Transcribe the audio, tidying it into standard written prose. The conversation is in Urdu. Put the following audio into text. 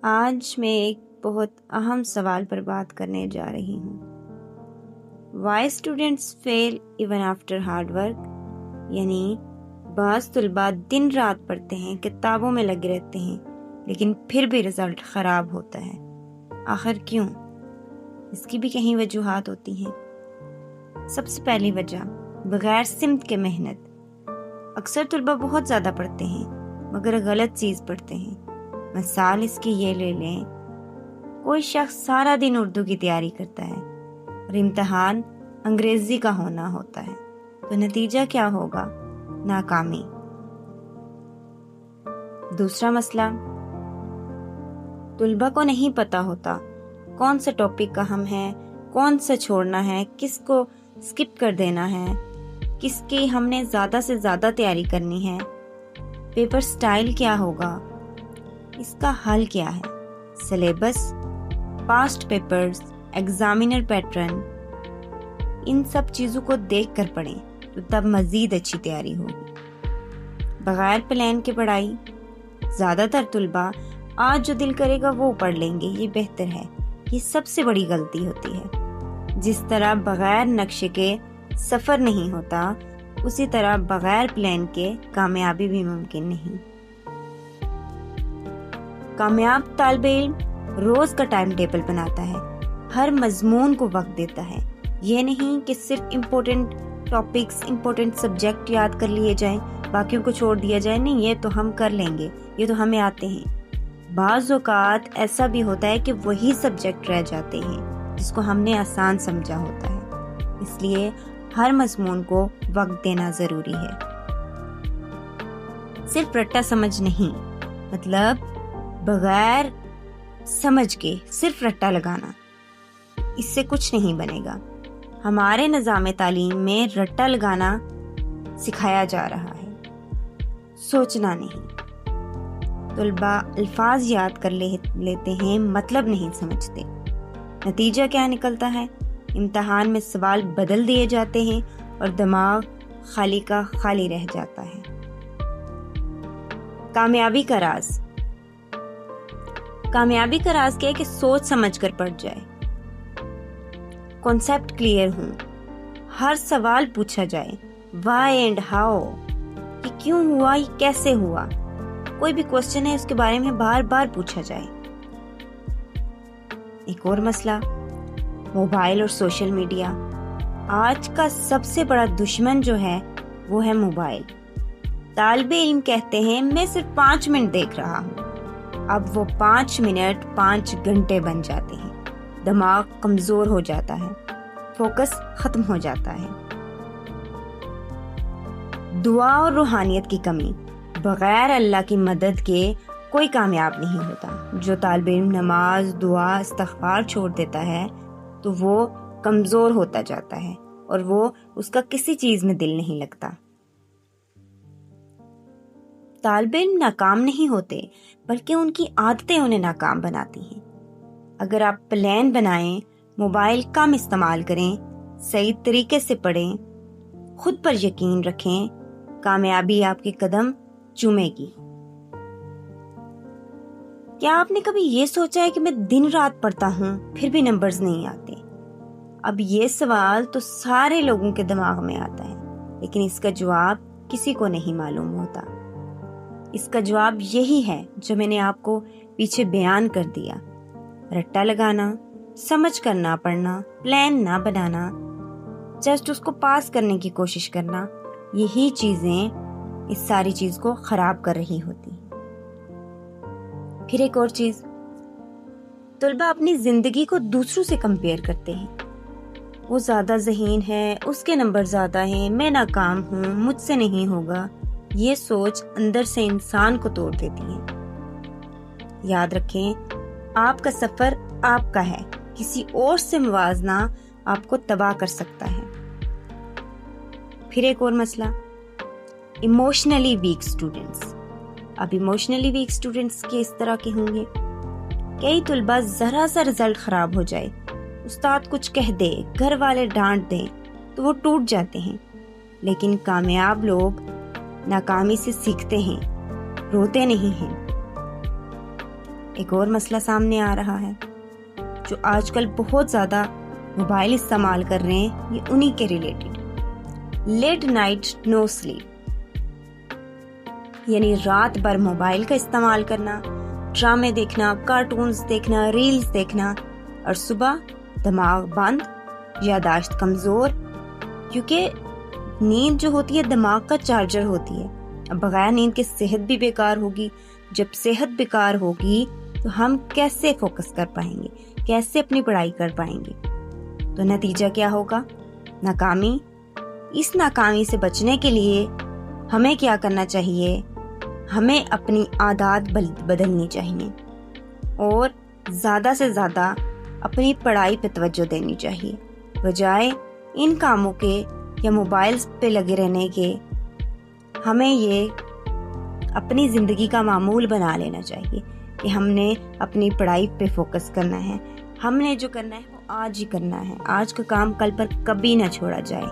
آج میں ایک بہت اہم سوال پر بات کرنے جا رہی ہوں۔ وائی اسٹوڈنٹس فیل ایون آفٹر ہارڈ ورک، یعنی بعض طلباء دن رات پڑھتے ہیں، کتابوں میں لگے رہتے ہیں، لیکن پھر بھی رزلٹ خراب ہوتا ہے۔ آخر کیوں؟ اس کی بھی کہیں وجوہات ہوتی ہیں۔ سب سے پہلی وجہ بغیر سمت کے محنت۔ اکثر طلباء بہت زیادہ پڑھتے ہیں مگر غلط چیز پڑھتے ہیں۔ مثال اس کی یہ لے لیں، کوئی شخص سارا دن اردو کی تیاری کرتا ہے اور امتحان انگریزی کا ہونا ہوتا ہے، تو نتیجہ کیا ہوگا؟ ناکامی۔ دوسرا مسئلہ، طلباء کو نہیں پتا ہوتا کون سا ٹاپک اہم ہے، کون سا چھوڑنا ہے، کس کو سکپ کر دینا ہے، کس کی ہم نے زیادہ سے زیادہ تیاری کرنی ہے، پیپر سٹائل کیا ہوگا، اس کا حل کیا ہے؟ Syllabus, past papers, examiner pattern, ان سب چیزوں کو دیکھ کر پڑھیں تو تب مزید اچھی تیاری ہوگی۔ بغیر پلان کے پڑھائی، زیادہ تر طلباء آج جو دل کرے گا وہ پڑھ لیں گے، یہ بہتر ہے۔ یہ سب سے بڑی غلطی ہوتی ہے۔ جس طرح بغیر نقشے کے سفر نہیں ہوتا، اسی طرح بغیر پلان کے کامیابی بھی ممکن نہیں۔ کامیاب طالب علم روز کا ٹائم ٹیبل بناتا ہے، ہر مضمون کو وقت دیتا ہے۔ یہ نہیں کہ صرف امپورٹنٹ ٹاپکس، امپورٹنٹ سبجیکٹ یاد کر لیے جائیں، باقیوں کو چھوڑ دیا جائے، نہیں، یہ تو ہم کر لیں گے، یہ تو ہمیں آتے ہیں۔ بعض اوقات ایسا بھی ہوتا ہے کہ وہی سبجیکٹ رہ جاتے ہیں جس کو ہم نے آسان سمجھا ہوتا ہے، اس لیے ہر مضمون کو وقت دینا ضروری ہے۔ صرف رٹا سمجھ نہیں، مطلب بغیر سمجھ کے صرف رٹا لگانا، اس سے کچھ نہیں بنے گا۔ ہمارے نظام تعلیم میں رٹا لگانا سکھایا جا رہا ہے، سوچنا نہیں۔ طلباء الفاظ یاد کر لیتے ہیں، مطلب نہیں سمجھتے۔ نتیجہ کیا نکلتا ہے؟ امتحان میں سوال بدل دیے جاتے ہیں اور دماغ خالی کا خالی رہ جاتا ہے۔ کامیابی کا راز۔ کامیابی کا راز کیا ہے کہ سوچ سمجھ کر پڑھ جائے، کانسیپٹ کلیئر ہوں، ہر سوال پوچھا جائے، وائی اینڈ ہاؤ، یہ کیوں ہوا، یہ کیسے ہوا، کوئی بھی کوسچن ہے اس کے بارے میں بار بار پوچھا جائے۔ ایک اور مسئلہ، موبائل اور سوشل میڈیا۔ آج کا سب سے بڑا دشمن جو ہے وہ ہے موبائل۔ طالب علم کہتے ہیں میں صرف 5 منٹ دیکھ رہا ہوں، اب وہ 5 منٹ 5 گھنٹے بن جاتے ہیں، دماغ کمزور ہو جاتا ہے، فوکس ختم ہو جاتا ہے۔ دعا اور روحانیت کی کمی۔ بغیر اللہ کی مدد کے کوئی کامیاب نہیں ہوتا۔ جو طالب علم نماز، دعا، استغفار چھوڑ دیتا ہے تو وہ کمزور ہوتا جاتا ہے اور وہ اس کا کسی چیز میں دل نہیں لگتا۔ طالب علم ناکام نہیں ہوتے بلکہ ان کی عادتیں انہیں ناکام بناتی ہیں۔ اگر آپ پلان بنائیں، موبائل کم استعمال کریں، صحیح طریقے سے پڑھیں، خود پر یقین رکھیں، کامیابی آپ کے قدم چومے گی۔ کیا آپ نے کبھی یہ سوچا ہے کہ میں دن رات پڑھتا ہوں پھر بھی نمبرز نہیں آتے؟ اب یہ سوال تو سارے لوگوں کے دماغ میں آتا ہے، لیکن اس کا جواب کسی کو نہیں معلوم ہوتا۔ اس کا جواب یہی ہے جو میں نے آپ کو پیچھے بیان کر دیا۔ رٹا لگانا، سمجھ کر نہ پڑھنا، پلان نہ بنانا، جسٹ اس کو پاس کرنے کی کوشش کرنا، یہی چیزیں اس ساری چیز کو خراب کر رہی ہوتی۔ پھر ایک اور چیز، طلباء اپنی زندگی کو دوسروں سے کمپیئر کرتے ہیں۔ وہ زیادہ ذہین ہے، اس کے نمبر زیادہ ہیں، میں ناکام ہوں، مجھ سے نہیں ہوگا۔ یہ سوچ اندر سے انسان کو توڑ دیتی ہے۔ یاد رکھیں، آپ کا سفر آپ کا ہے، کسی اور سے موازنہ آپ کو تباہ کر سکتا ہے۔ پھر ایک اور مسئلہ، ایموشنلی ویک سٹوڈنٹس۔ اب ایموشنلی ویک سٹوڈنٹس کس طرح کے ہوں گے؟ کئی طلباء ذرا سا رزلٹ خراب ہو جائے، استاد کچھ کہہ دے، گھر والے ڈانٹ دیں تو وہ ٹوٹ جاتے ہیں، لیکن کامیاب لوگ ناکامی سے سیکھتے ہیں، روتے نہیں ہیں۔ ایک اور مسئلہ سامنے آ رہا ہے. جو آج کل بہت زیادہ موبائل استعمال کر رہے ہیں یہ انہی کے ریلیٹڈ. لیٹ نائٹ نو سلیپ، یعنی رات بھر موبائل کا استعمال کرنا، ڈرامے دیکھنا، کارٹونز دیکھنا، ریلز دیکھنا، اور صبح دماغ بند، یادداشت کمزور. کیونکہ نیند جو ہوتی ہے دماغ کا چارجر ہوتی ہے. اب بغیر نیند کے صحت بھی بیکار ہوگی. جب صحت بیکار ہوگی تو ہم کیسے فوکس کر پائیں گے، کیسے اپنی پڑھائی کر پائیں گے؟ تو نتیجہ کیا ہوگا؟ ناکامی. اس ناکامی سے بچنے کے لیے ہمیں کیا کرنا چاہیے؟ ہمیں اپنی عادات بدلنی چاہیے اور زیادہ سے زیادہ اپنی پڑھائی پہ توجہ دینی چاہیے، بجائے ان کاموں کے یا موبائلز پہ لگے رہنے کے. ہمیں یہ اپنی زندگی کا معمول بنا لینا چاہیے کہ ہم نے اپنی پڑھائی پہ فوکس کرنا ہے. ہم نے جو کرنا ہے وہ آج ہی کرنا ہے. آج کا کام کل پر کبھی نہ چھوڑا جائے.